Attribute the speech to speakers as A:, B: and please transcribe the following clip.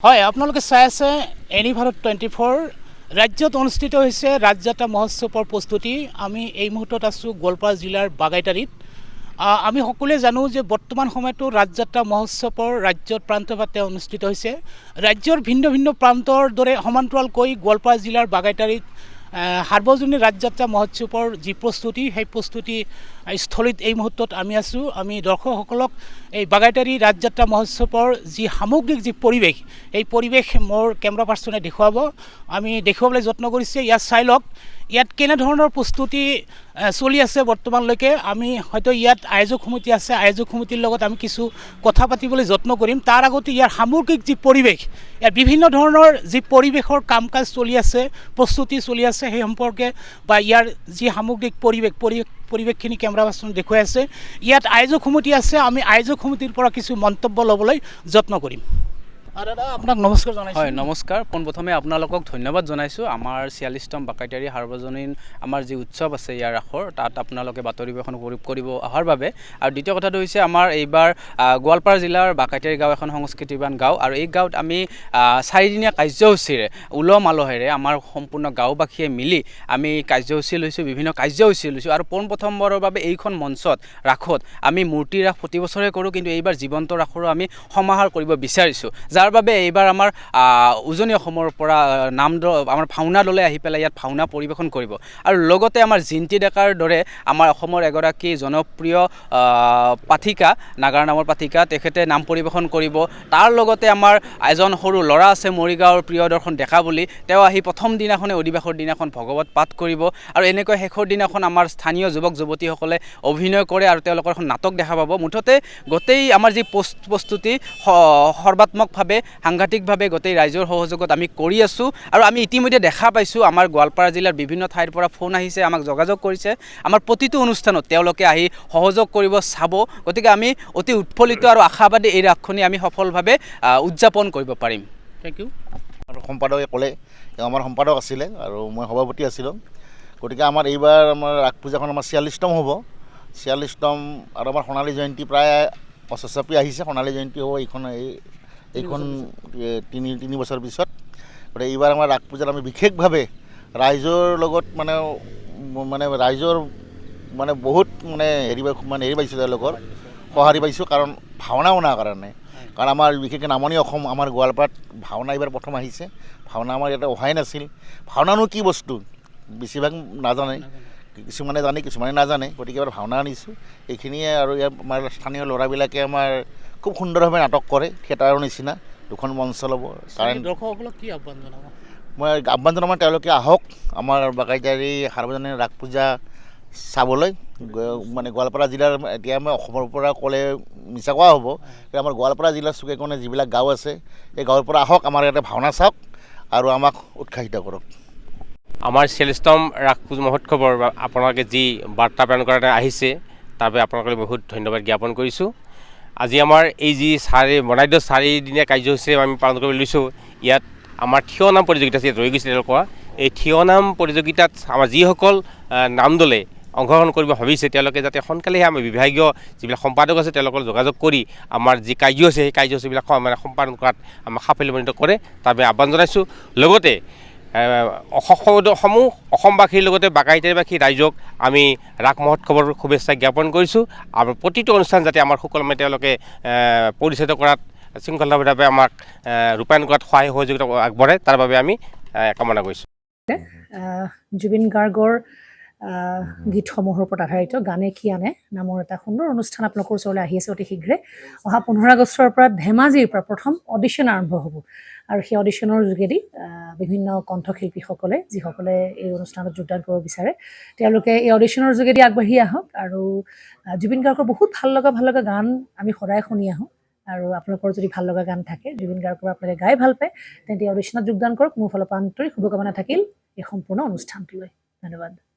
A: হয়, আপোনালোকে চাই আছে এনি ভাৰত 24 ৰাজ্যত অনুষ্ঠিত হৈছে ৰাজযাত্ৰা মহোৎসৱৰ প্ৰস্তুতি। আমি এই মুহূৰ্তত আছোঁ গোৱালপাৰা জিলাৰ বাগাইটাৰীত। আমি সকলোৱে জানো যে বৰ্তমান সময়তো ৰাজযাত্ৰা মহোৎসৱৰ ৰাজ্যৰ প্ৰান্তে প্ৰান্তে অনুষ্ঠিত হৈছে। ৰাজ্যৰ ভিন্ন ভিন্ন প্ৰান্তৰ দৰে সমান্তৰালকৈ গোৱালপাৰা জিলাৰ বাগাইটাৰীত সাৰ্বজনীন ৰাজযাত্ৰা মহোৎসৱৰ যি প্ৰস্তুতি, সেই প্ৰস্তুতি স্থলীত এই মুহূৰ্তত আমি আছোঁ। আমি দৰ্শকসকলক এই বাগাইটাৰী ৰাজযাত্ৰা মহোৎসৱৰ যি সামগ্ৰিক যি পৰিৱেশ, এই পৰিৱেশ মোৰ কেমেৰা পাৰ্চনে দেখুৱাব। আমি দেখুৱাবলৈ যত্ন কৰিছে। ইয়াত চাই লওক ইয়াত কেনেধৰণৰ প্ৰস্তুতি চলি আছে বৰ্তমানলৈকে। আমি হয়তো ইয়াত আয়োজক সমিতি আছে, আয়োজক সমিতিৰ লগত আমি কিছু কথা পাতিবলৈ যত্ন কৰিম। তাৰ আগতে ইয়াৰ সামগ্ৰিক যি পৰিৱেশ, ইয়াৰ বিভিন্ন ধৰণৰ যি পৰিৱেশৰ কাম কাজ চলি আছে, প্ৰস্তুতি চলি আছে, সেই সম্পৰ্কে বা ইয়াৰ যি সামগ্ৰিক পৰিৱেশখিনি কেমেৰা পাৰ্চনে দেখুৱাই আছে। ইয়াত আয়োজক সমিতি আছে, আমি আয়োজক সমিতিৰ পৰা কিছু মন্তব্য ল'বলৈ যত্ন কৰিম। দাদা আপোনাক নমস্কাৰ জনাইছোঁ।
B: হয় নমস্কাৰ। পোনপ্ৰথমে আপোনালোকক ধন্যবাদ জনাইছোঁ। আমাৰ 46তম বাগাইটাৰী সাৰ্বজনীন আমাৰ যি উৎসৱ আছে ইয়াৰ ৰাসৰ, তাত আপোনালোকে বাতৰি বেখন কৰিব অহাৰ বাবে। আৰু দ্বিতীয় কথাটো হৈছে আমাৰ এইবাৰ গোৱালপাৰা জিলাৰ বাগাইটাৰী গাঁও এখন সংস্কৃতিবান গাঁও, আৰু এই গাঁৱত আমি 4দিনীয়া কাৰ্যসূচীৰে উলহ মালহেৰে আমাৰ সম্পূৰ্ণ গাঁওবাসীয়ে মিলি আমি কাৰ্যসূচী লৈছোঁ, বিভিন্ন কাৰ্যসূচী লৈছোঁ। আৰু পোনপ্ৰথমবাৰৰ বাবে এইখন মঞ্চত ৰাসত আমি মূৰ্তি ৰাস প্ৰতি বছৰে কৰোঁ, কিন্তু এইবাৰ জীৱন্ত ৰাসৰো আমি সমাহাৰ কৰিব বিচাৰিছোঁ। যাৰ বাবে এইবাৰ আমাৰ উজনি অসমৰ পৰা আমাৰ ভাওনা দলে আহি পেলাই ইয়াত ভাওনা পৰিৱেশন কৰিব। আৰু লগতে আমাৰ জিন্তি ডেকাৰ দৰে আমাৰ অসমৰ এগৰাকী জনপ্ৰিয় পাঠিকা, নাগাৰ নামৰ পাঠিকা, তেখেতে নাম পৰিৱেশন কৰিব। তাৰ লগতে আমাৰ এজন সৰু ল'ৰা আছে মৰিগাঁৱৰ প্ৰিয়দৰ্শন ডেকা বুলি, তেওঁ আহি প্ৰথম দিনাখনে অধিবাসৰ দিনাখন ভগৱত পাঠ কৰিব। আৰু এনেকৈ শেষৰ দিনাখন আমাৰ স্থানীয় যুৱক যুৱতীসকলে অভিনয় কৰে আৰু তেওঁলোকৰ এখন নাটক দেখা পাব। মুঠতে গোটেই আমাৰ যি প্ৰস্তুতি সৰ্বাত্মকভাৱে সাংঘাতিকভাৱে গোটেই ৰাইজৰ সহযোগত আমি কৰি আছোঁ। আৰু আমি ইতিমধ্যে দেখা পাইছোঁ আমাৰ গোৱালপাৰা জিলাৰ বিভিন্ন ঠাইৰ পৰা ফোন আহিছে, আমাক যোগাযোগ কৰিছে। আমাৰ প্ৰতিটো অনুষ্ঠানত তেওঁলোকে আহি সহযোগ কৰিব, চাব। গতিকে আমি অতি উৎফুল্লিত আৰু আশাবাদী এই ৰাসখনি আমি সফলভাৱে উদযাপন কৰিব পাৰিম।
A: Thank you.
C: আৰু সম্পাদকে ক'লে, আমাৰ সম্পাদক আছিলে আৰু মই সভাপতি আছিলোঁ। গতিকে আমাৰ এইবাৰ আমাৰ ৰাস পূজাখন আমাৰ 46তম হ'ব। 46তম আৰু আমাৰ সোণালী জয়ন্তী প্ৰায় অচচাপি আহিছে। সোণালী জয়ন্তী হ'ব এইখন তিনি বছৰ পিছত। গতিকে এইবাৰ আমাৰ ৰাস পূজাত আমি বিশেষভাৱে ৰাইজৰ লগত মানে ৰাইজৰ বহুত হেৰি পাইছোঁ, তেওঁলোকৰ সঁহাৰি পাইছোঁ। কাৰণ ভাওনা শুনাৰ কাৰণে, কাৰণ আমাৰ বিশেষকৈ নামনি অসম, আমাৰ গোৱালপাৰাত ভাওনা এইবাৰ প্ৰথম আহিছে। ভাওনা আমাৰ ইয়াতে অহাই নাছিল। ভাওনানো কি বস্তু বেছিভাগ নাজানে, কিছুমানে জানে কিছুমানে নাজানে। গতিকে এবাৰ ভাওনা আনিছোঁ। এইখিনিয়ে আৰু ইয়াৰ আমাৰ স্থানীয় ল'ৰাবিলাকে আমাৰ খুব সুন্দৰভাৱে নাটক কৰে, থিয়েটাৰৰ নিচিনা। দুখন মঞ্চ ল'ব। কাৰণ
A: দৰ্শকসকলক কি আহ্বান জনাব?
C: মই আহ্বান জনাম তেওঁলোকে আহক আমাৰ বাগাইটাৰী সাৰ্বজনীন ৰাস পূজা চাবলৈ। গোৱালপাৰা জিলাৰ, এতিয়া মই অসমৰ পৰা ক'লে মিছা কোৱা হ'ব, আমাৰ গোৱালপাৰা জিলাৰ চুকে কোণে যিবিলাক গাঁও আছে, এই গাঁৱৰ পৰা আহক, আমাৰ ইয়াতে ভাওনা চাওক আৰু আমাক উৎসাহিত কৰক।
D: আমাৰ 46তম ৰাস মহোৎসৱৰ আপোনালোকে যি বাৰ্তা প্ৰেৰণ কৰা আহিছে, তাৰ বাবে আপোনালোকে বহুত ধন্যবাদ জ্ঞাপন কৰিছোঁ। আজি আমাৰ এই যি বৰ্ণাঢ্য 4দিনীয়া কাৰ্যসূচী আমি পালন কৰিবলৈ লৈছোঁ, ইয়াত আমাৰ থিয় নাম প্ৰতিযোগিতা ইয়াত ৰৈ গৈছে। তেওঁলোকৰ এই থিয় নাম প্ৰতিযোগিতাত আমাৰ যিসকল নাম দলে অংশগ্ৰহণ কৰিব ভাবিছে, তেওঁলোকে যাতে সোনকালেহে আমাৰ বিভাগীয় যিবিলাক সম্পাদক আছে তেওঁলোকৰ যোগাযোগ কৰি আমাৰ যি কাৰ্যসূচী, সেই কাৰ্যসূচীবিলাক সম্পাদন কৰাত আমাক সাফল্যমণ্ডিত কৰে, তাৰ বাবে আহ্বান জনাইছোঁ। লগতে অসমবাসীৰ লগতে বাগাইটাৰীবাসী ৰাইজক আমি ৰাস মহোৎসৱৰ শুভেচ্ছা জ্ঞাপন কৰিছোঁ। আৰু প্ৰতিটো অনুষ্ঠান যাতে আমাৰ সুকলমে তেওঁলোকে পৰিচালিত কৰাত শৃংখলাবদ্ধভাৱে আমাক ৰূপায়ণ কৰাত সহায় সহযোগিতা আগবঢ়ায়, তাৰ বাবে আমি কামনা কৰিছোঁ।
E: জুবিন গাৰ্গৰ গীতসমূহৰ ওপৰত আধাৰিত গানে কি আনে নামৰ এটা সুন্দৰ অনুষ্ঠান আপোনালোকৰ ওচৰলৈ আহি আছে অতি শীঘ্ৰে। অহা 15 আগষ্টৰ পৰা ধেমাজিৰ পৰা প্ৰথম অডিশ্যন আৰম্ভ হ'ব। আৰু সেই অডিশ্যনৰ যোগেদি বিভিন্ন কণ্ঠশিল্পীসকলে, যিসকলে এই অনুষ্ঠানত যোগদান কৰিব বিচাৰে, তেওঁলোকে এই অডিশ্যনৰ যোগেদি আগবাঢ়ি আহক। আৰু জুবিন গাৰ্গৰ বহুত ভাল লগা গান আমি সদায় শুনি আহোঁ। আৰু আপোনালোকৰ যদি ভাল লগা গান থাকে, জুবিন গাৰ্গৰ আপোনালোকে গাই ভাল পায়, তেন্তে অডিশ্যনত যোগদান কৰক। মোৰ ফালৰ পৰা আন্তৰিক শুভকামনা থাকিল এই সম্পূৰ্ণ অনুষ্ঠানটোলৈ। ধন্যবাদ।